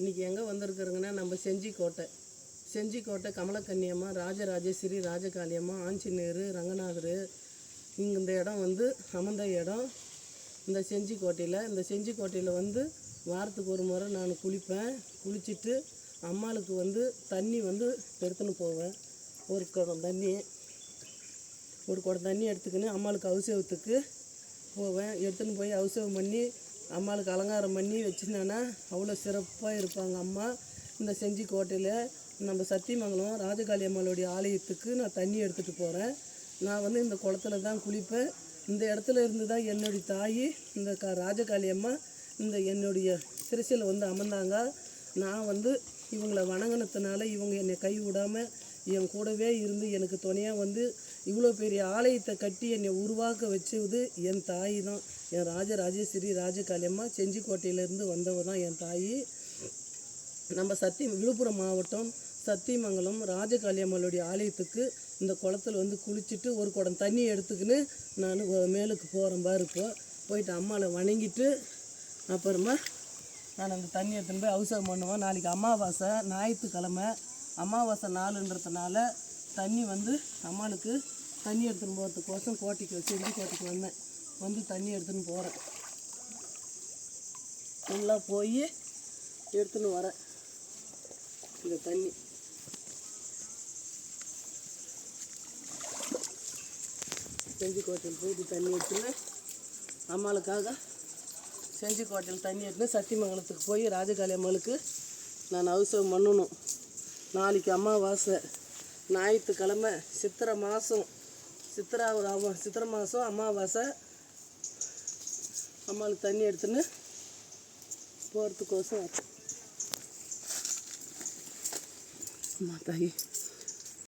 இன்றைக்கி எங்கே வந்திருக்குறோங்கன்னா நம்ம செஞ்சிக்கோட்டை கமலக்கன்னியம்மா, ராஜராஜேஸ்வரி, ராஜகாளியம்மா, ஆஞ்சநேயர், ரங்கநாதர். இந்த இடம் வந்து அமர்ந்த இடம் இந்த செஞ்சிக்கோட்டையில் வந்து வாரத்துக்கு ஒரு முறை நான் குளிப்பேன். குளிச்சுட்டு அம்மாளுக்கு வந்து தண்ணி வந்து எடுத்துன்னு போவேன். ஒரு குடம் தண்ணி எடுத்துக்கின்னு அம்மாளுக்கு அபிஷேகத்துக்கு போவேன். எடுத்துன்னு போய் அபிஷேகம் பண்ணி அம்மாளுக்கு அலங்காரம் பண்ணி வச்சுருந்தேன்னா அவ்வளோ சிறப்பாக இருப்பாங்க அம்மா. இந்த செஞ்சிக்கோட்டையில் நம்ம சத்தியமங்கலம் ராஜகாளி அம்மாளுடைய ஆலயத்துக்கு நான் தண்ணி எடுத்துகிட்டு போகிறேன். நான் வந்து இந்த குளத்துல தான் குளிப்பேன். இந்த இடத்துல இருந்து தான் என்னுடைய தாய் இந்த ராஜகாளி அம்மா இந்த என்னுடைய சிரசில் வந்து அமர்ந்தாங்க. நான் வந்து இவங்களை வணங்கினதுனால இவங்க என்னை கை விடாமல் என் கூடவே இருந்து எனக்கு துணையாக வந்து இவ்வளோ பெரிய ஆலயத்தை கட்டி என்னை உருவாக்க வச்சது என் தாய் தான். என் ராஜராஜேஸ்வரி ராஜகாளியம்மா செஞ்சிக்கோட்டையிலேருந்து வந்தவ தான் என் தாய். நம்ம விழுப்புரம் மாவட்டம் சத்தியமங்கலம் ராஜகாளியம்மாளுடைய ஆலயத்துக்கு இந்த குளத்துல வந்து குளிச்சுட்டு ஒரு குடம் தண்ணி எடுத்துக்கின்னு நான் மேலுக்கு போகிறேன் பாரு. போயிட்டு அம்மாவை வணங்கிட்டு அப்புறமா நான் அந்த தண்ணி எடுத்துன்னு போய் அபிஷேகம் பண்ணுவேன். நாளைக்கு அமாவாசை, ஞாயிற்றுக்கிழமை, அமாவாசை நாளுன்றதுனால தண்ணி வந்து அம்மாளுக்கு தண்ணி எடுத்துன்னு போகிறதுக்கோசம் செஞ்சிக்கோட்டைக்கு வந்து தண்ணி எடுத்துன்னு போகிறேன். ஃபுல்லாக போய் எடுத்துன்னு வரேன். இந்த தண்ணி செஞ்சிக்கோட்டையில் போயிட்டு தண்ணி எடுத்துன்னு அம்மாளுக்காக செஞ்சிக்கோட்டையில் தண்ணி எடுத்துன்னு சத்தியமங்கலத்துக்கு போய் ராஜகாளி அம்மாளுக்கு நான் அபிஷேகம் பண்ணணும். நாளைக்கு அமாவாசை, ஞாயிற்றுக்கிழமை, சித்திரை மாதம் அமாவாசை. அம்மாளுக்கு தண்ணி எடுத்துன்னு போகிறதுக்கோசம் அம்மா தாய்